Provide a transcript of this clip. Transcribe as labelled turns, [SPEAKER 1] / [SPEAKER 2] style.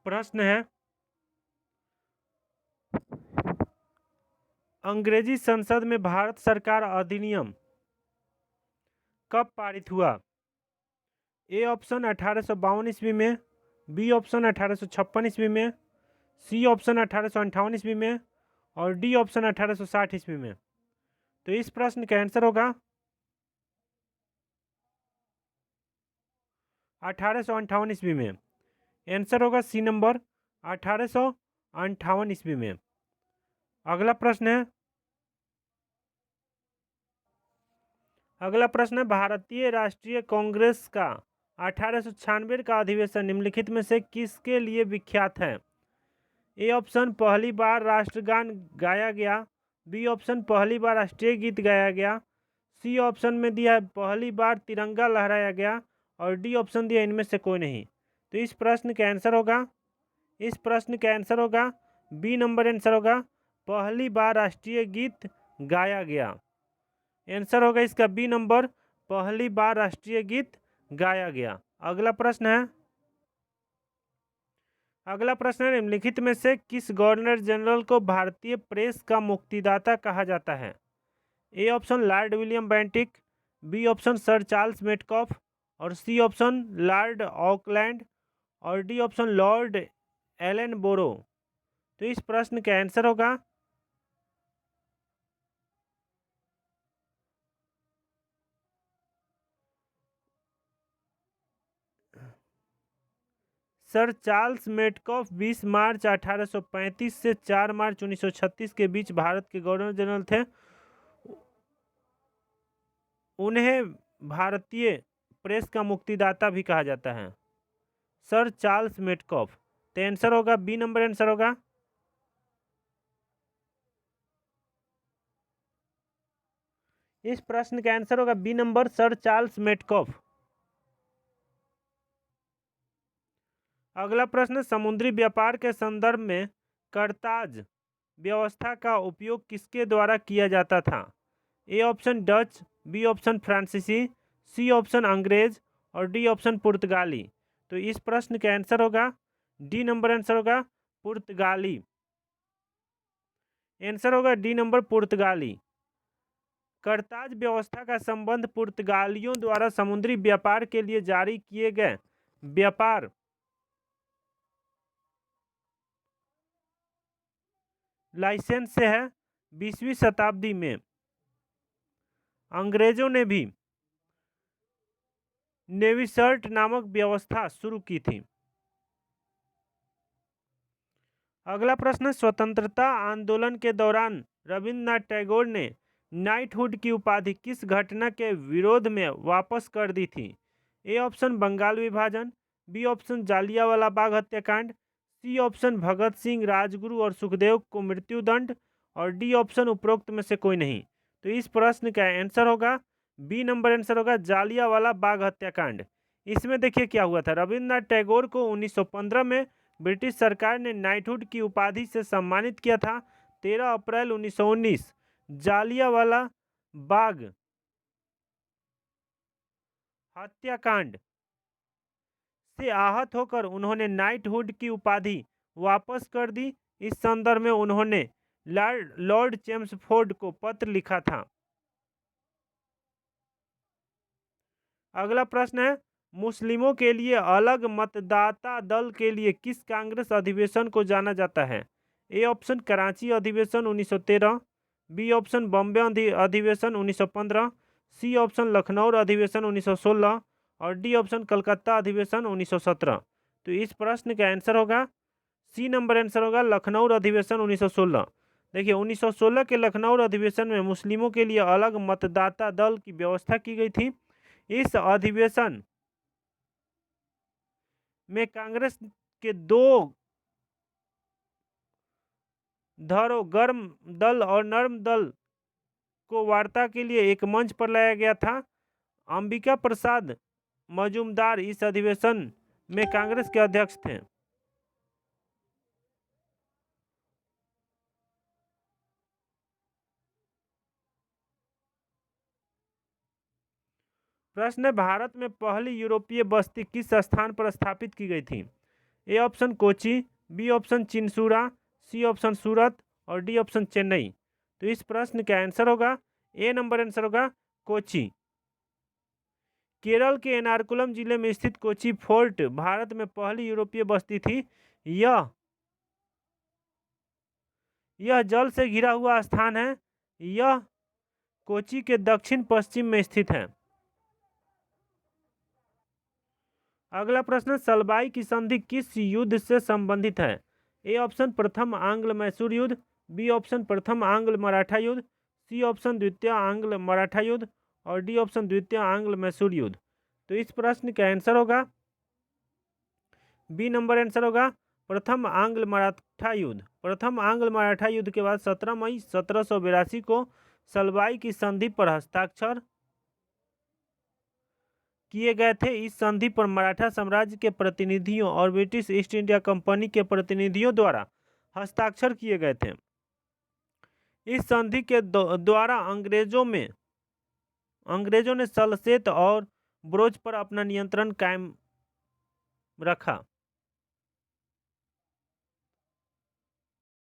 [SPEAKER 1] प्रश्न है, अंग्रेजी संसद में भारत सरकार अधिनियम कब पारित हुआ? ए ऑप्शन 1852 ईस्वी में, बी ऑप्शन 1856 ईस्वी में, सी ऑप्शन 1858 ईस्वी में और डी ऑप्शन 1860 ईस्वी में। तो इस प्रश्न का आंसर होगा 1858 ईस्वी में। आंसर होगा सी नंबर 1858 ईस्वी में। अगला प्रश्न है, भारतीय राष्ट्रीय कांग्रेस का 1896 का अधिवेशन निम्नलिखित में से किसके लिए विख्यात है? ए ऑप्शन पहली बार राष्ट्रगान गाया गया, बी ऑप्शन पहली बार राष्ट्रीय गीत गाया गया, सी ऑप्शन में दिया है पहली बार तिरंगा लहराया गया और डी ऑप्शन दिया इनमें से कोई नहीं। तो इस प्रश्न का आंसर होगा बी नंबर आंसर होगा पहली बार राष्ट्रीय गीत गाया गया। आंसर होगा इसका बी नंबर, पहली बार राष्ट्रीय गीत गाया गया। अगला प्रश्न है, निम्नलिखित में से किस गवर्नर जनरल को भारतीय प्रेस का मुक्तिदाता कहा जाता है? A option Lord William Bentinck, B option sir Charles Metcalfe और सी ऑप्शन लॉर्ड ऑकलैंड और D option Lord Ellenborough. तो इस प्रश्न का आंसर होगा सर चार्ल्स मेटकॉफ 20 मार्च 1835 से 4 मार्च 1936 के बीच भारत के गवर्नर जनरल थे। उन्हें भारतीय प्रेस का मुक्तिदाता भी कहा जाता है, सर चार्ल्स मेटकॉफ। तो आंसर होगा बी नंबर, आंसर होगा इस प्रश्न का आंसर होगा B number, sir Charles Metcalfe. अगला प्रश्न, समुद्री व्यापार के संदर्भ में करताज व्यवस्था का उपयोग किसके द्वारा किया जाता था? A option Dutch, B option फ्रांसीसी, सी ऑप्शन अंग्रेज और डी ऑप्शन पुर्तगाली। तो इस प्रश्न का आंसर होगा डी नंबर, आंसर होगा पुर्तगाली। आंसर होगा डी नंबर, पुर्तगाली। करताज व्यवस्था का संबंध पुर्तगालियों द्वारा समुद्री व्यापार के लिए जारी किए गए व्यापार लाइसेंस से है। 20वीं शताब्दी में अंग्रेजों ने भी नेविसर्ट नामक व्यवस्था शुरू की थी। अगला प्रश्न, स्वतंत्रता आंदोलन के दौरान रविंद्रनाथ टैगोर ने नाइटहुड की उपाधि किस घटना के विरोध में वापस कर दी थी? ए ऑप्शन बंगाल विभाजन, बी ऑप्शन जालियांवाला बाग हत्याकांड, सी ऑप्शन भगत सिंह, राजगुरु और सुखदेव को मृत्युदंड और डी ऑप्शन उपरोक्त में से कोई नहीं। तो इस प्रश्न का आंसर होगा बी नंबर, आंसर होगा जालियांवाला बाग हत्याकांड। इसमें देखिए क्या हुआ था, रविंद्रनाथ टैगोर को 1915 में ब्रिटिश सरकार ने नाइटहुड की उपाधि से सम्मानित किया था। 13 अप्रैल 1919 जालियांवाला बाग हत्याकांड से आहत होकर उन्होंने नाइटहुड की उपाधि वापस कर दी। इस संदर्भ में उन्होंने लॉर्ड चेम्सफोर्ड को पत्र लिखा था। अगला प्रश्न है, मुस्लिमों के लिए अलग मतदाता दल के लिए किस कांग्रेस अधिवेशन को जाना जाता है? ए ऑप्शन कराची अधिवेशन 1913, बी ऑप्शन बॉम्बे अधिवेशन 1915, सी ऑप्शन लखनऊ अधिवेशन 1916 और डी ऑप्शन कलकत्ता अधिवेशन 1917। तो इस प्रश्न का आंसर होगा सी नंबर, आंसर होगा लखनऊ अधिवेशन 1916। देखिए 1916 के लखनऊ अधिवेशन में मुस्लिमों के लिए अलग मतदाता दल की व्यवस्था की गई थी। इस अधिवेशन में कांग्रेस के दो धड़ों, गर्म दल और नर्म दल को वार्ता के लिए एक मंच पर लाया गया था। अंबिका प्रसाद मजूमदार इस अधिवेशन में कांग्रेस के अध्यक्ष थे। प्रश्न है, भारत में पहली यूरोपीय बस्ती किस स्थान पर स्थापित की गई थी? A option Kochi, B option Chinsura, C option Surat और डी ऑप्शन चेन्नई। तो इस प्रश्न का आंसर होगा ए नंबर आंसर होगा कोची। केरल के एर्नाकुलम जिले में स्थित कोची फोर्ट भारत में पहली यूरोपीय बस्ती थी। यह जल से घिरा हुआ स्थान है। यह कोची के दक्षिण पश्चिम में स्थित है। अगला प्रश्न, सलबाई की संधि किस युद्ध से संबंधित है? ए ऑप्शन प्रथम आंग्ल मैसूर युद्ध, बी ऑप्शन प्रथम आंग्ल मराठा युद्ध, सी ऑप्शन द्वितीय आंग्ल मराठा युद्ध और डी ऑप्शन द्वितीय आंग्ल मैसूर युद्ध। तो इस प्रश्न का आंसर होगा बी नंबर आंसर होगा प्रथम आंग्ल मराठा युद्ध। प्रथम आंग्ल मराठा युद्ध के बाद 17 मई 1782 को सलबाई की संधि पर हस्ताक्षर किए गए थे। इस संधि पर मराठा साम्राज्य के प्रतिनिधियों और ब्रिटिश ईस्ट इंडिया कंपनी के प्रतिनिधियों द्वारा हस्ताक्षर किए गए थे। इस संधि के द्वारा अंग्रेजों ने सलसेत और ब्रोच पर अपना नियंत्रण कायम रखा।